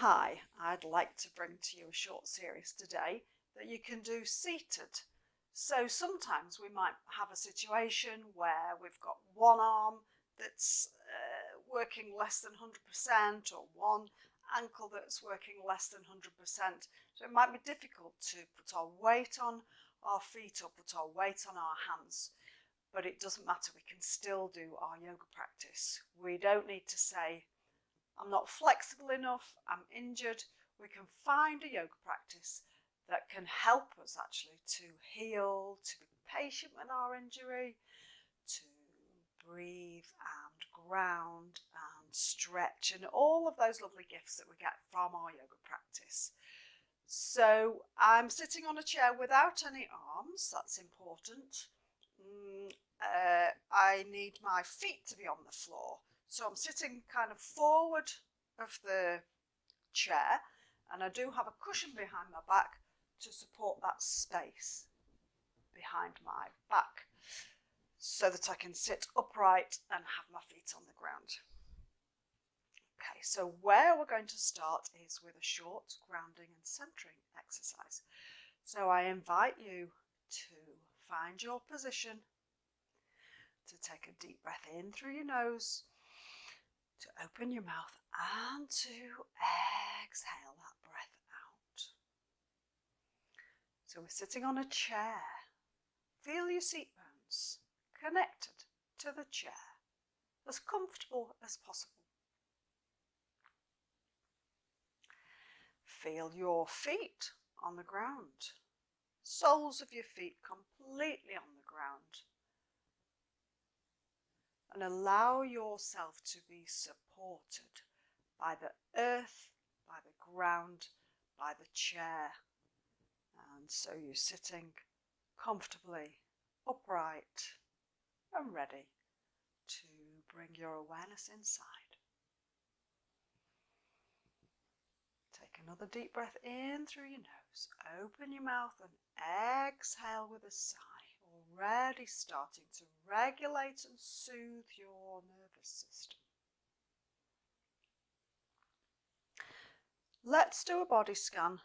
Hi, I'd like to bring to you a short series today that you can do seated. So sometimes we might have a situation where we've got one arm that's working less than 100% or one ankle that's working less than 100%. So it might be difficult to put our weight on our feet or put our weight on our hands. But it doesn't matter, we can still do our yoga practice. We don't need to say, I'm not flexible enough, I'm injured. We can find a yoga practice that can help us actually to heal, to be patient with our injury, to breathe and ground and stretch and all of those lovely gifts that we get from our yoga practice. So I'm sitting on a chair without any arms, that's important. I need my feet to be on the floor. So I'm sitting kind of forward of the chair, and I do have a cushion behind my back to support that space behind my back so that I can sit upright and have my feet on the ground. Okay, so where we're going to start is with a short grounding and centering exercise. So I invite you to find your position, to take a deep breath in through your nose, to open your mouth and to exhale that breath out. So we're sitting on a chair. Feel your seat bones connected to the chair, as comfortable as possible. Feel your feet on the ground, soles of your feet completely on the ground. And allow yourself to be supported by the earth, by the ground, by the chair. And so you're sitting comfortably upright and ready to bring your awareness inside. Take another deep breath in through your nose. Open your mouth and exhale with a sigh. Already starting to regulate and soothe your nervous system. Let's do a body scan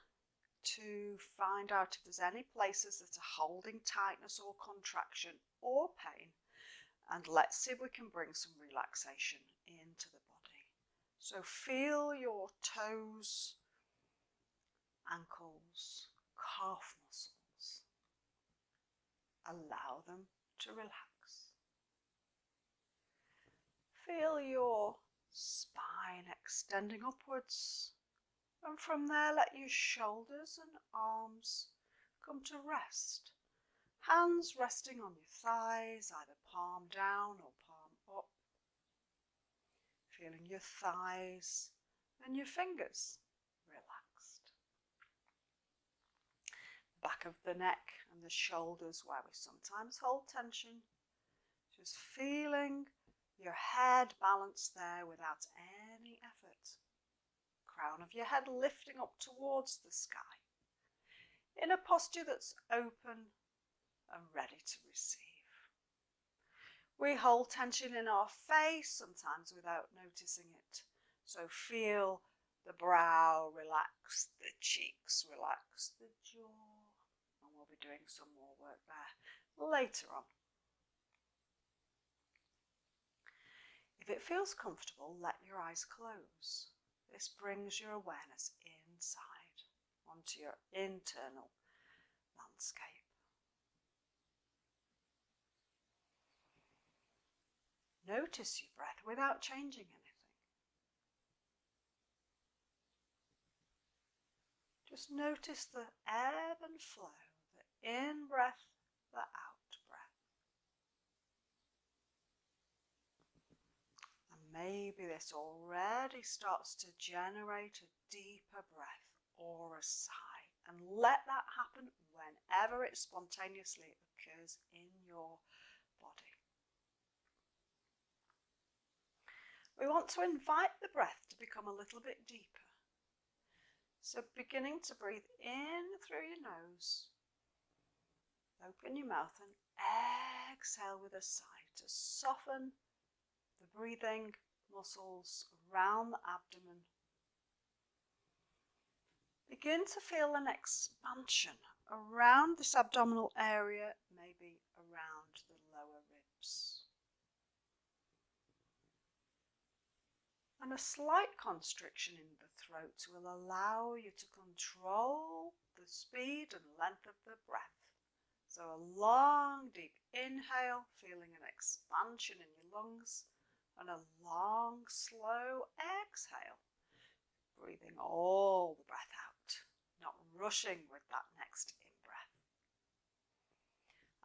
to find out if there's any places that are holding tightness or contraction or pain, and let's see if we can bring some relaxation into the body. So feel your toes, ankles, calf muscles. Allow them to relax. Feel your spine extending upwards, and from there let your shoulders and arms come to rest. Hands resting on your thighs, either palm down or palm up. Feeling your thighs and your fingers relaxed. Back of the neck and the shoulders where we sometimes hold tension. Just feeling your head balanced there without any effort. Crown of your head lifting up towards the sky. In a posture that's open and ready to receive. We hold tension in our face, sometimes without noticing it. So feel the brow relax, the cheeks relax, the jaw. And we'll be doing some more work there later on. If it feels comfortable, let your eyes close. This brings your awareness inside, onto your internal landscape. Notice your breath without changing anything. Just notice the ebb and flow, the in-breath, the out-breath. And maybe this already starts to generate a deeper breath or a sigh. And let that happen whenever it spontaneously occurs in your body. We want to invite the breath to become a little bit deeper. So beginning to breathe in through your nose, open your mouth and exhale with a sigh to soften the breathing muscles around the abdomen Begin to feel an expansion around this abdominal area, maybe around the lower ribs. And a slight constriction in the throat will allow you to control the speed and length of the breath. So a long, deep inhale, feeling an expansion in your lungs, and a long, slow exhale, breathing all the breath out, not rushing with that next in-breath.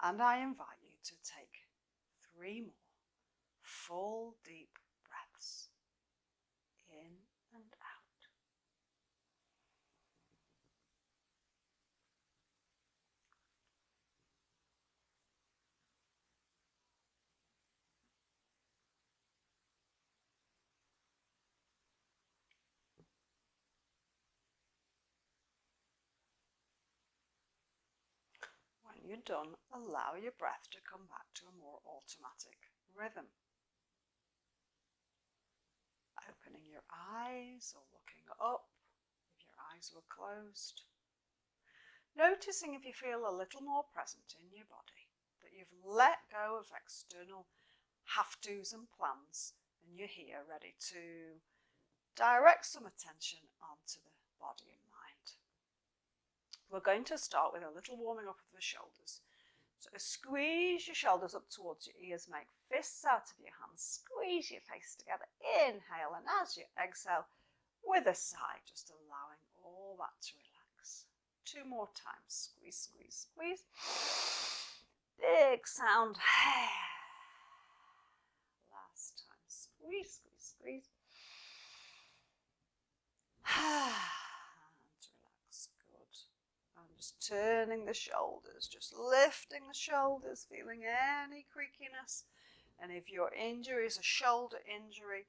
And I invite you to take 3 more full, deep breaths, in and out. When you're done, allow your breath to come back to a more automatic rhythm. Opening your eyes or looking up if your eyes were closed. Noticing if you feel a little more present in your body, that you've let go of external have-tos and plans, and you're here ready to direct some attention onto the body and mind. We're going to start with a little warming up of the shoulders. So squeeze your shoulders up towards your ears, make fists out of your hands, squeeze your face together, inhale, and as you exhale, with a sigh, just allowing all that to relax. 2 more times, squeeze, squeeze, squeeze. Big sound. Last time, squeeze, squeeze, squeeze. And relax, good. I'm just turning the shoulders, just lifting the shoulders, feeling any creakiness. And if your injury is a shoulder injury,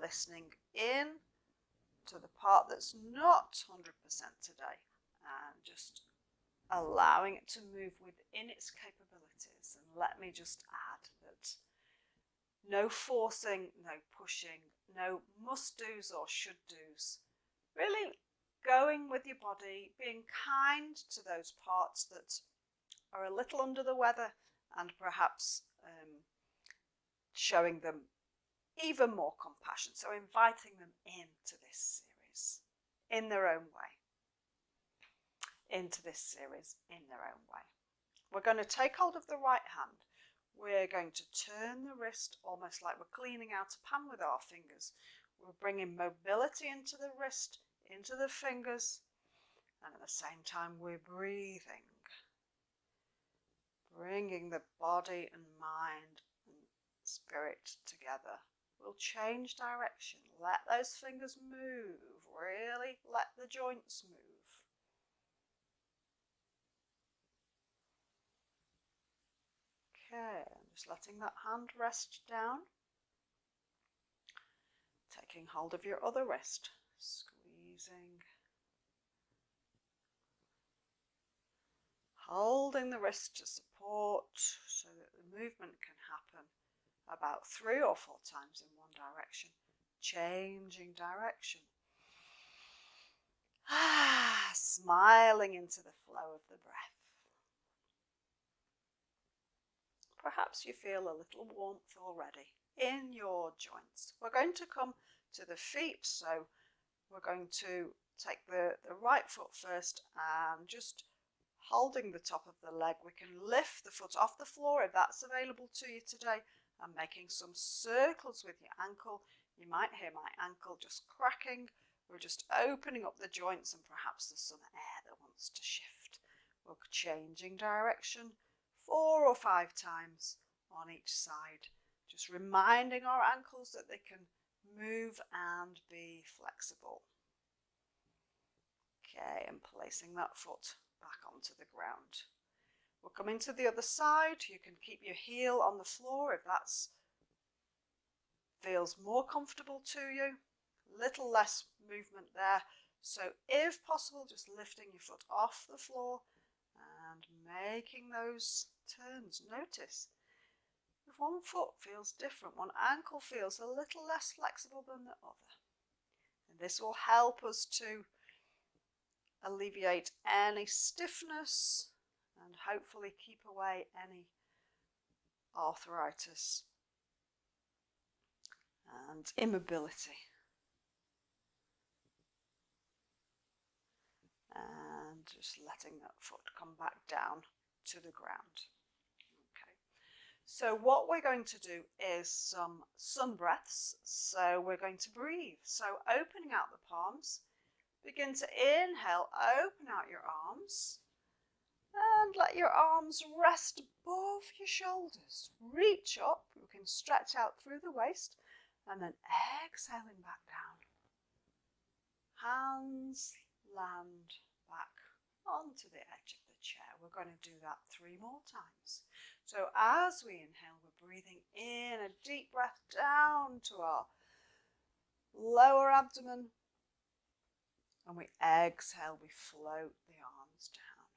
listening in to the part that's not 100% today and just allowing it to move within its capabilities. And let me just add that no forcing, no pushing, no must-dos or should-dos. Really going with your body, being kind to those parts that are a little under the weather, and perhaps showing them even more compassion. So inviting them into this series in their own way. We're going to take hold of the right hand. We're going to turn the wrist almost like we're cleaning out a pan with our fingers. We're bringing mobility into the wrist, into the fingers, and at the same time we're breathing. Bringing the body and mind and spirit together. We'll change direction. Let those fingers move. Really let the joints move. Okay, I'm just letting that hand rest down. Taking hold of your other wrist. Squeezing. Holding the wrist to support so that the movement can happen about 3 or 4 times in one direction. Changing direction. Smiling into the flow of the breath. Perhaps you feel a little warmth already in your joints. We're going to come to the feet, so we're going to take the right foot first and just holding the top of the leg. We can lift the foot off the floor if that's available to you today, and making some circles with your ankle. You might hear my ankle just cracking. We're just opening up the joints, and perhaps there's some air that wants to shift. We're changing direction 4 or 5 times on each side, just reminding our ankles that they can move and be flexible. Okay, and placing that foot back onto the ground. We're coming to the other side. You can keep your heel on the floor if that feels more comfortable to you. Little less movement there. So if possible, just lifting your foot off the floor and making those turns. Notice if one foot feels different, one ankle feels a little less flexible than the other. And this will help us to alleviate any stiffness and hopefully keep away any arthritis and immobility. And just letting that foot come back down to the ground. Okay. So what we're going to do is some sun breaths. So we're going to breathe. So opening out the palms, begin to inhale, open out your arms and let your arms rest above your shoulders. Reach up, you can stretch out through the waist and then exhaling back down. Hands land back onto the edge of the chair. We're going to do that 3 more times. So as we inhale, we're breathing in a deep breath down to our lower abdomen. And we exhale, we float the arms down.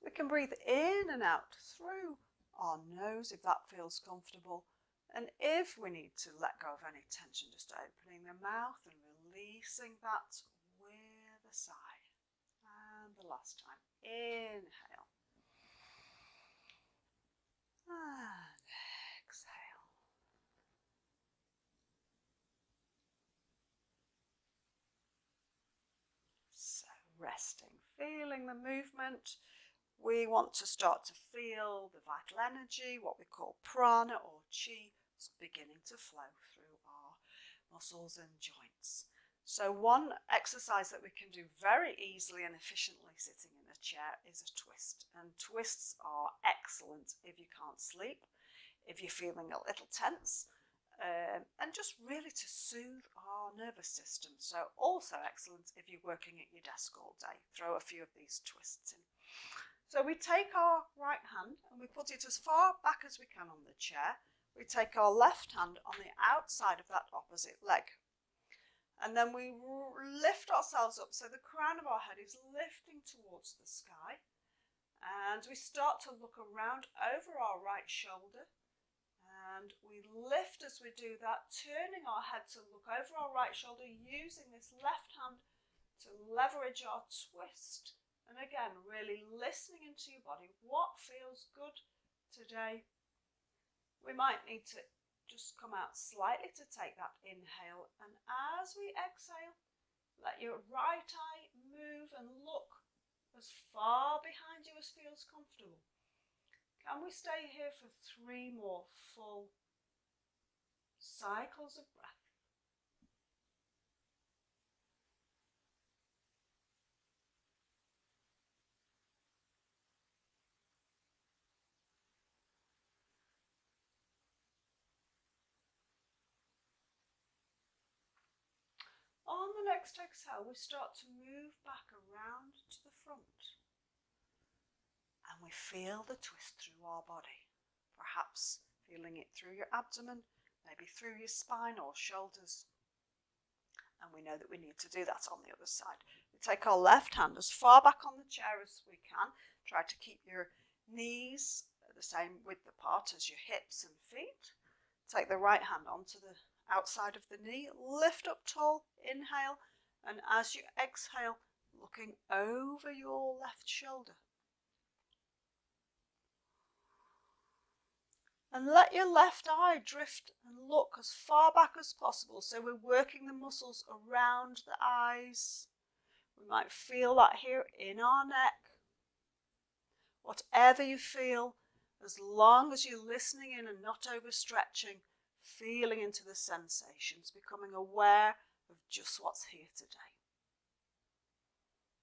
We can breathe in and out through our nose if that feels comfortable. And if we need to let go of any tension, just opening the mouth and releasing that with a sigh. And the last time, inhale. And exhale. So resting, feeling the movement. We want to start to feel the vital energy, what we call prana or chi, beginning to flow through our muscles and joints. So one exercise that we can do very easily and efficiently sitting in a chair is a twist. And twists are excellent if you can't sleep, if you're feeling a little tense, and just really to soothe our nervous system. So also excellent if you're working at your desk all day. Throw a few of these twists in. So we take our right hand and we put it as far back as we can on the chair. We take our left hand on the outside of that opposite leg. And then we lift ourselves up so the crown of our head is lifting towards the sky. And we start to look around over our right shoulder. And we lift as we do that, turning our head to look over our right shoulder, using this left hand to leverage our twist. And again, really listening into your body. What feels good today? We might need to just come out slightly to take that inhale. And as we exhale, let your right eye move and look as far behind you as feels comfortable. Can we stay here for 3 more full cycles of breath? On the next exhale, we start to move back around to the front. And we feel the twist through our body. Perhaps feeling it through your abdomen, maybe through your spine or shoulders. And we know that we need to do that on the other side. We take our left hand as far back on the chair as we can. Try to keep your knees the same width apart as your hips and feet. Take the right hand onto the outside of the knee, lift up tall, inhale, and as you exhale, looking over your left shoulder. And let your left eye drift and look as far back as possible. So we're working the muscles around the eyes. We might feel that here in our neck. Whatever you feel, as long as you're listening in and not overstretching, feeling into the sensations, becoming aware of just what's here today.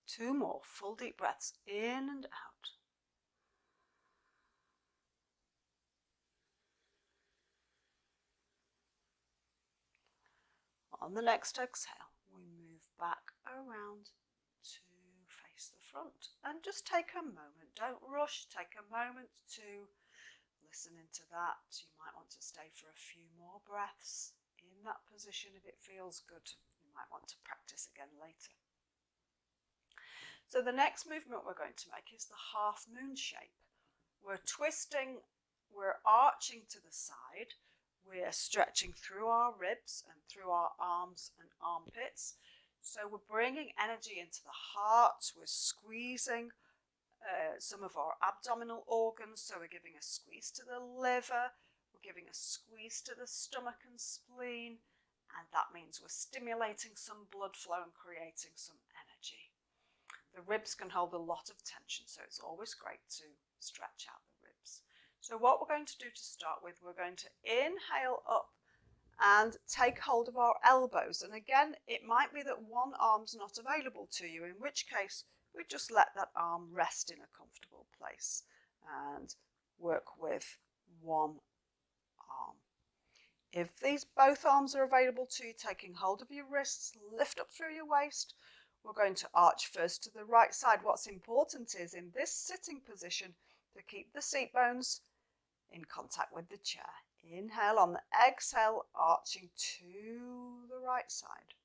2 more full deep breaths in and out. On the next exhale, we move back around to face the front. And just take a moment, don't rush, take a moment to listen into that. You might want to stay for a few more breaths in that position if it feels good. You might want to practice again later. So the next movement we're going to make is the half moon shape. We're twisting, we're arching to the side. We're stretching through our ribs and through our arms and armpits. So we're bringing energy into the heart. We're squeezing some of our abdominal organs. So we're giving a squeeze to the liver. We're giving a squeeze to the stomach and spleen. And that means we're stimulating some blood flow and creating some energy. The ribs can hold a lot of tension, so it's always great to stretch out the ribs. So what we're going to do to start with, we're going to inhale up and take hold of our elbows. And again, it might be that one arm's not available to you, in which case we just let that arm rest in a comfortable place and work with one arm. If these both arms are available to you, taking hold of your wrists, lift up through your waist. We're going to arch first to the right side. What's important is in this sitting position to keep the seat bones in contact with the chair. Inhale on the exhale, arching to the right side.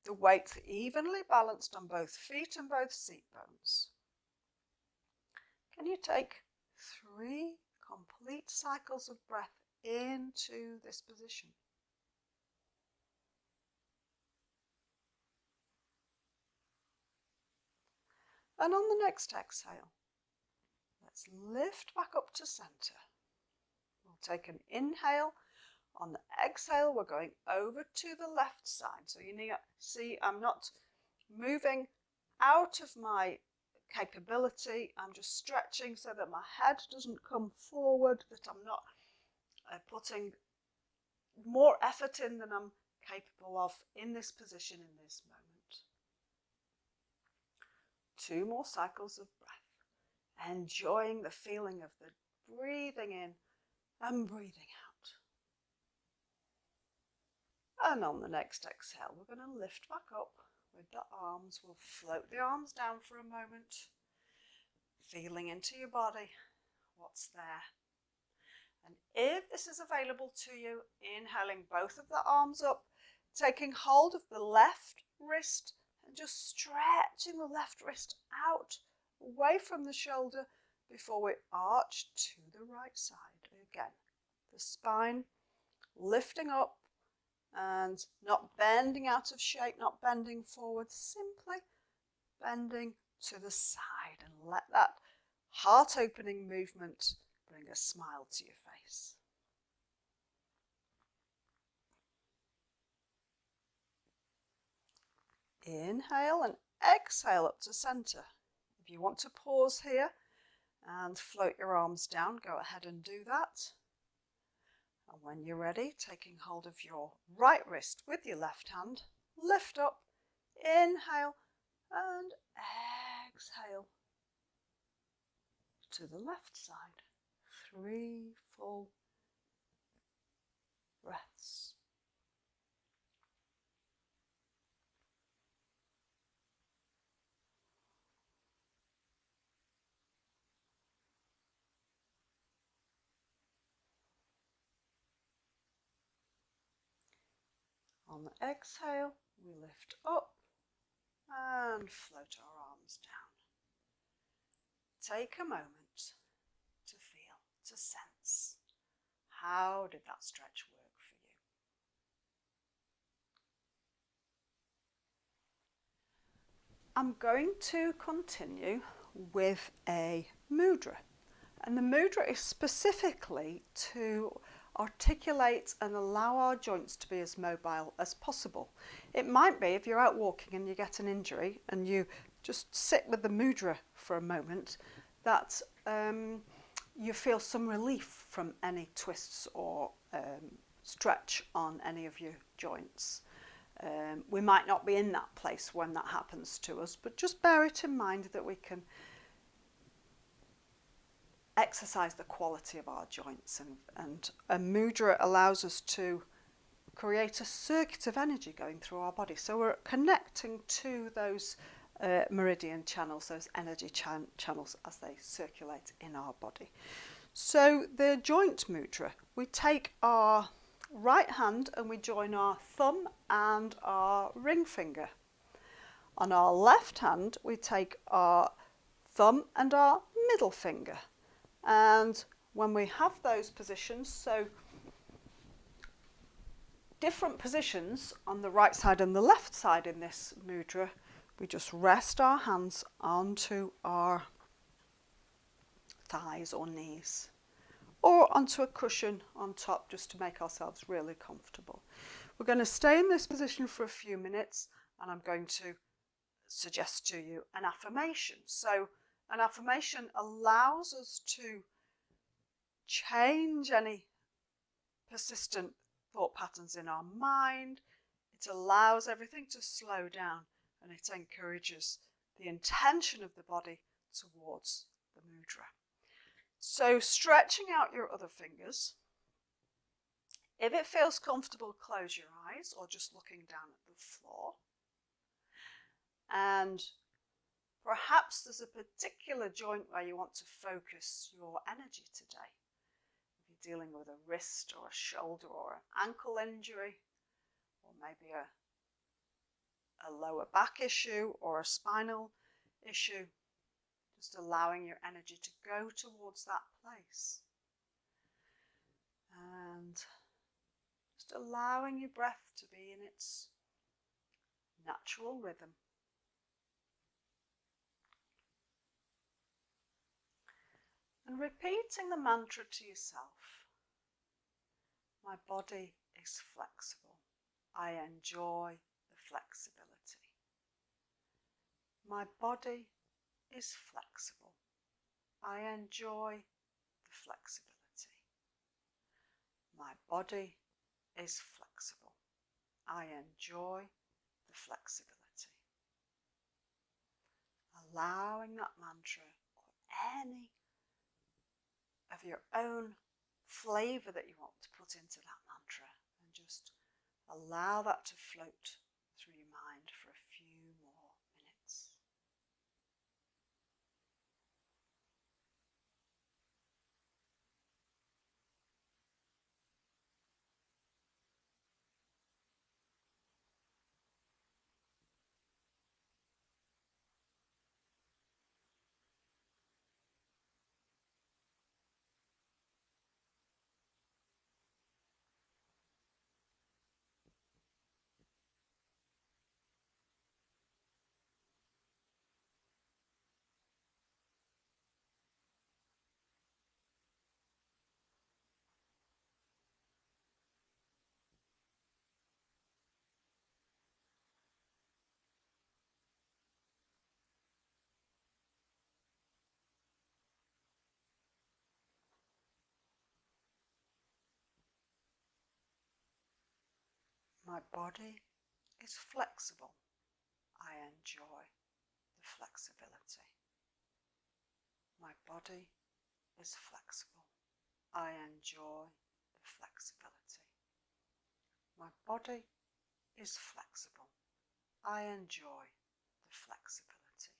The weight's evenly balanced on both feet and both seat bones. Can you take 3 complete cycles of breath into this position? And on the next exhale, let's lift back up to center. We'll take an inhale. On the exhale, we're going over to the left side. So you see I'm not moving out of my capability. I'm just stretching so that my head doesn't come forward, that I'm not putting more effort in than I'm capable of in this position in this moment. 2 more cycles of breath, enjoying the feeling of the breathing in and breathing out. And on the next exhale, we're going to lift back up with the arms. We'll float the arms down for a moment, feeling into your body, what's there. And if this is available to you, inhaling both of the arms up, taking hold of the left wrist and just stretching the left wrist out away from the shoulder before we arch to the right side. Again, the spine lifting up and not bending out of shape, not bending forward, simply bending to the side, and let that heart opening movement bring a smile to your face. Inhale and exhale up to center. If you want to pause here and float your arms down, go ahead and do that. And when you're ready, taking hold of your right wrist with your left hand, lift up, inhale and exhale to the left side. 3 full breaths. On the exhale, we lift up and float our arms down. Take a moment to feel, to sense, how did that stretch work for you? I'm going to continue with a mudra. And the mudra is specifically to articulate and allow our joints to be as mobile as possible. It might be if you're out walking and you get an injury and you just sit with the mudra for a moment, that you feel some relief from any twists or stretch on any of your joints. We might not be in that place when that happens to us, but just bear it in mind that we can exercise the quality of our joints, and a mudra allows us to create a circuit of energy going through our body. So we're connecting to those meridian channels, those energy channels as they circulate in our body. So the joint mudra, we take our right hand and we join our thumb and our ring finger. On our left hand, we take our thumb and our middle finger. And when we have those positions, so different positions on the right side and the left side in this mudra. We just rest our hands onto our thighs or knees, or onto a cushion on top, just to make ourselves really comfortable. We're going to stay in this position for a few minutes, and I'm going to suggest to you an affirmation. So an affirmation allows us to change any persistent thought patterns in our mind. It allows everything to slow down, and it encourages the intention of the body towards the mudra. So stretching out your other fingers. If it feels comfortable, close your eyes or just looking down at the floor. And perhaps there's a particular joint where you want to focus your energy today. If you're dealing with a wrist or a shoulder or an ankle injury, or maybe a lower back issue or a spinal issue, just allowing your energy to go towards that place. And just allowing your breath to be in its natural rhythm. And repeating the mantra to yourself. My body is flexible. I enjoy the flexibility. My body is flexible. I enjoy the flexibility. My body is flexible. I enjoy the flexibility. Allowing that mantra or any of your own flavour that you want to put into that mantra, and just allow that to float through your mind for a few more minutes. My body is flexible. I enjoy the flexibility. My body is flexible. I enjoy the flexibility. My body is flexible. I enjoy the flexibility.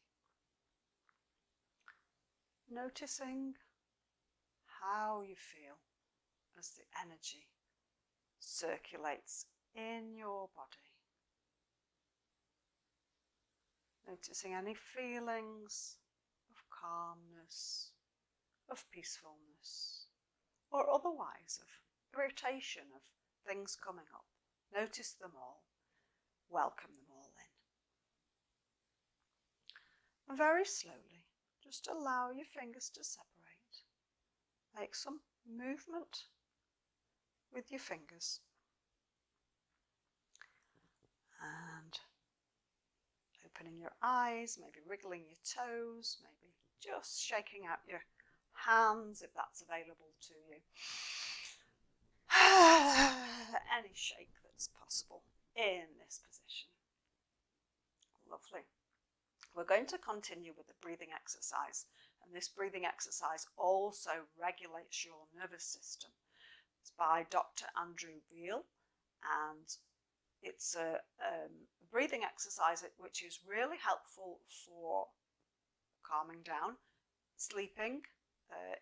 Noticing how you feel as the energy circulates in your body. Noticing any feelings of calmness, of peacefulness, or otherwise of irritation, of things coming up. Notice them all. Welcome them all in. And very slowly, just allow your fingers to separate. Make some movement with your fingers. And opening your eyes, maybe wriggling your toes, maybe just shaking out your hands if that's available to you. Any shake that's possible in this position. Lovely. We're going to continue with the breathing exercise, and this breathing exercise also regulates your nervous system. It's by Dr. Andrew Weil, and it's a breathing exercise which is really helpful for calming down, sleeping.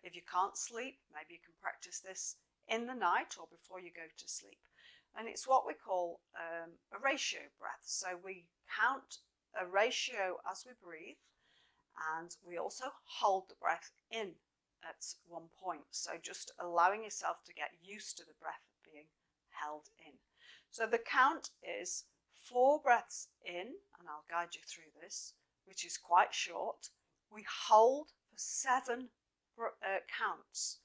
If you can't sleep, maybe you can practice this in the night or before you go to sleep. And it's what we call a ratio breath. So we count a ratio as we breathe, and we also hold the breath in at one point. So just allowing yourself to get used to the breath being held in. So the count is 4 breaths in, and I'll guide you through this, which is quite short. We hold for 7 counts,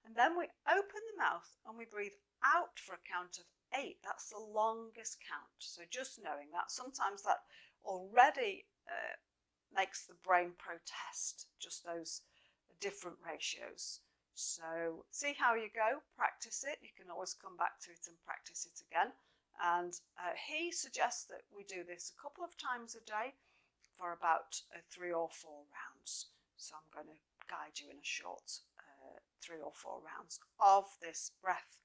and then we open the mouth and we breathe out for a count of 8. That's the longest count. So just knowing that, sometimes that already makes the brain protest, just those different ratios. So see how you go, practice it. You can always come back to it and practice it again. And he suggests that we do this a couple of times a day for about 3 or 4 rounds. So I'm going to guide you in a short 3 or 4 rounds of this breath.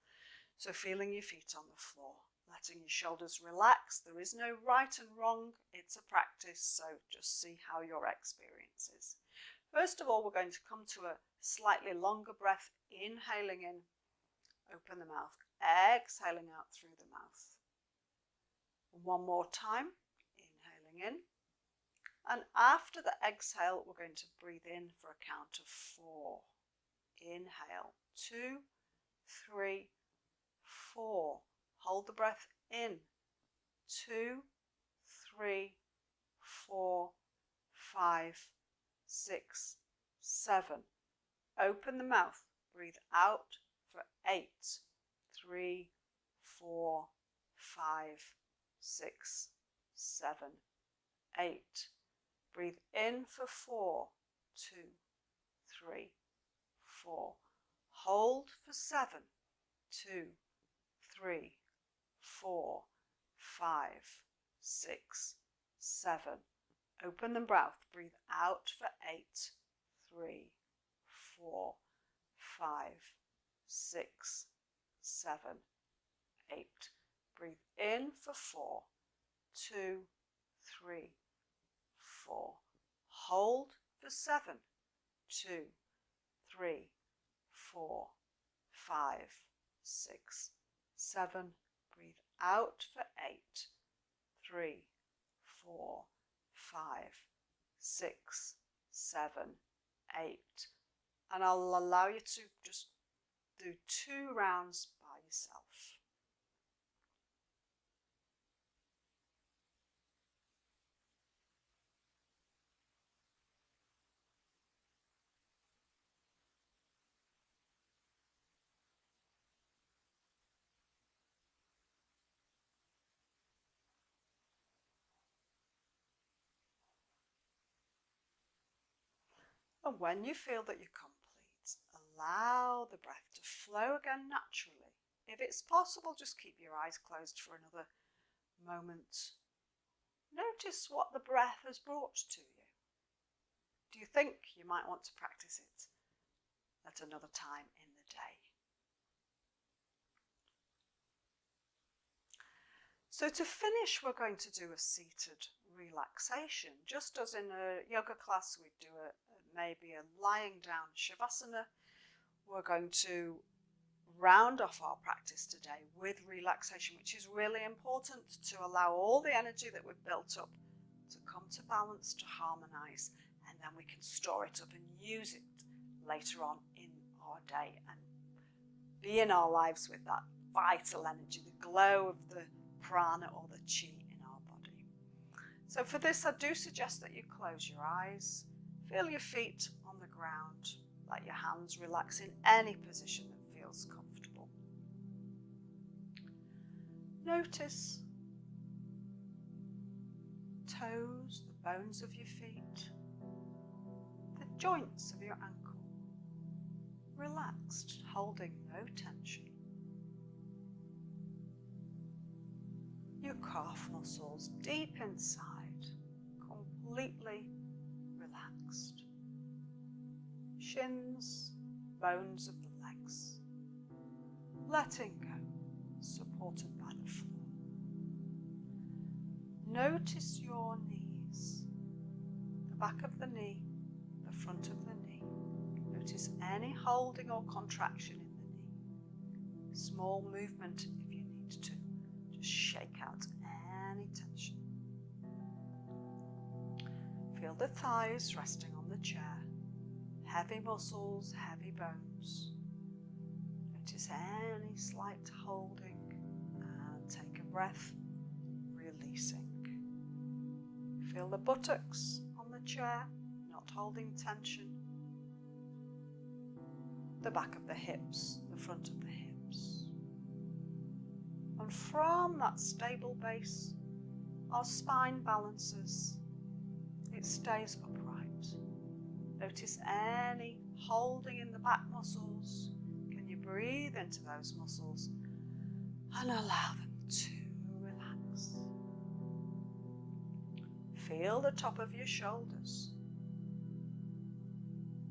So feeling your feet on the floor, letting your shoulders relax. There is no right and wrong. It's a practice, so just see how your experience is. First of all, we're going to come to a slightly longer breath, inhaling in, open the mouth, exhaling out through the mouth. One more time, inhaling in. And after the exhale, we're going to breathe in for a count of 4. Inhale, 2, 3, 4. Hold the breath in, 2, 3, 4, 5, 6, 7. Open the mouth, breathe out for 8, 3, 4, 5, 6, 7, 8. Breathe in for 4, 2, 3, 4. Hold for 7, 2, 3, 4, 5, 6, 7. Open the mouth, breathe out for 8, 3, 4, 5, 6, 7, 8. Breathe in for 4, 2, 3, 4. Hold for 7, 2, 3, 4, 5, 6, 7. Breathe out for 8, 3, 4, 5, 6, 7, 8. And I'll allow you to just do 2 rounds by yourself. And when you feel that you're complete, allow the breath to flow again naturally. If it's possible, just keep your eyes closed for another moment. Notice what the breath has brought to you. Do you think you might want to practice it at another time in the day? So to finish, we're going to do a seated relaxation. Just as in a yoga class, we do maybe a lying down Shavasana. We're going to round off our practice today with relaxation, which is really important to allow all the energy that we've built up to come to balance, to harmonize, and then we can store it up and use it later on in our day and be in our lives with that vital energy, the glow of the prana or the chi in our body. So for this, I do suggest that you close your eyes, feel your feet on the ground, let your hands relax in any position that feels comfortable. Notice toes, the bones of your feet, the joints of your ankle, relaxed, holding no tension. Your calf muscles deep inside, completely relaxed. Shins, bones of the legs, letting go, supported by the floor. Notice your knees, the back of the knee, the front of the knee. Notice any holding or contraction in the knee. Small movement if you need to. Just shake out any tension. Feel the thighs resting on the chair. Heavy muscles, heavy bones. Notice any slight holding breath, releasing. Feel the buttocks on the chair, not holding tension. The back of the hips, the front of the hips. And from that stable base, our spine balances. It stays upright. Notice any holding in the back muscles. Can you breathe into those muscles and allow them to relax? Feel the top of your shoulders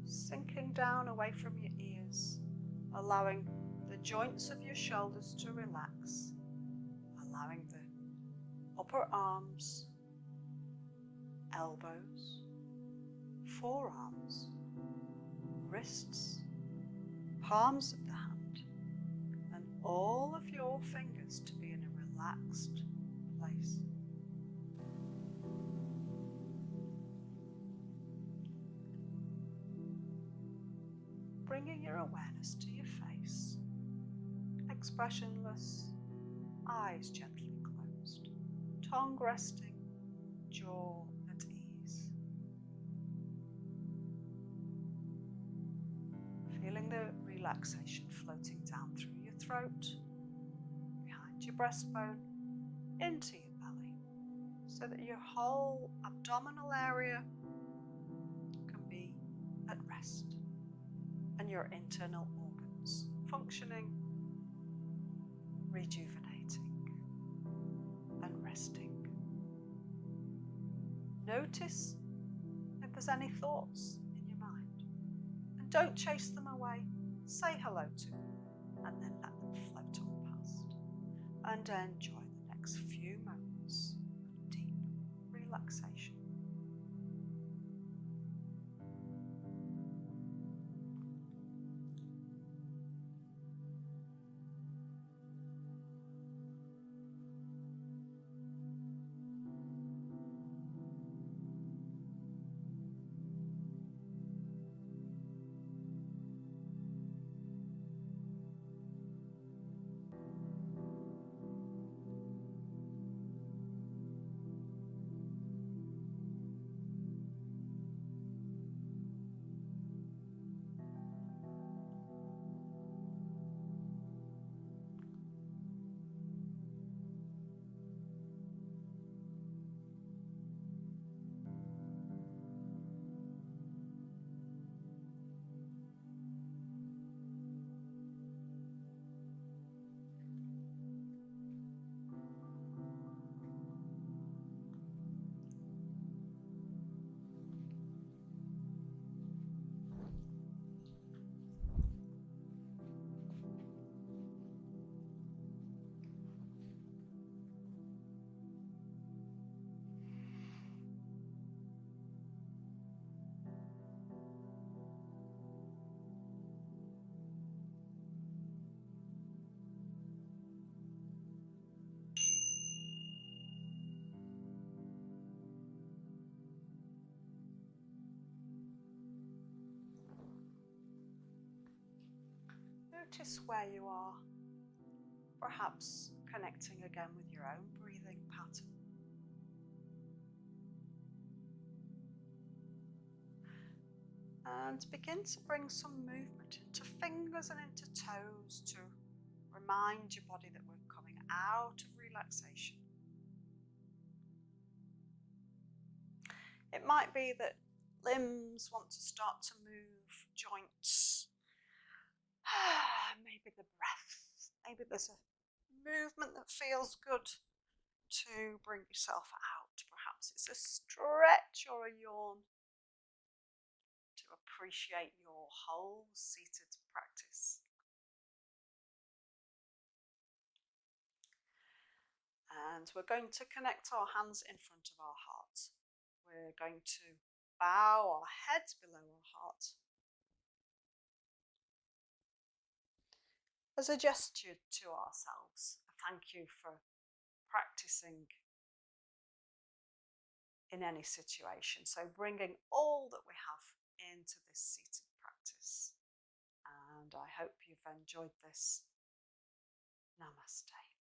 sinking down away from your ears, allowing the joints of your shoulders to relax, allowing the upper arms, elbows, forearms, wrists, palms of the hand, and all of your fingers to be in a relaxed place. Bringing your awareness to your face, expressionless, eyes gently closed, tongue resting, jaw at ease. Feeling the relaxation floating down through your throat, behind your breastbone, into your belly, so that your whole abdominal area can be at rest and your internal organs functioning, rejuvenating and resting. Notice if there's any thoughts in your mind, and don't chase them away. Say hello to them and then let them float on past, and enjoy the next few moments of deep relaxation. Notice where you are, perhaps connecting again with your own breathing pattern. And begin to bring some movement into fingers and into toes to remind your body that we're coming out of relaxation. It might be that limbs want to start to move, joints, maybe the breath, maybe there's a movement that feels good to bring yourself out. Perhaps it's a stretch or a yawn to appreciate your whole seated practice. And we're going to connect our hands in front of our heart. We're going to bow our heads below our heart as a gesture to ourselves. A thank you for practicing in any situation. So bringing all that we have into this seated practice. And I hope you've enjoyed this. Namaste.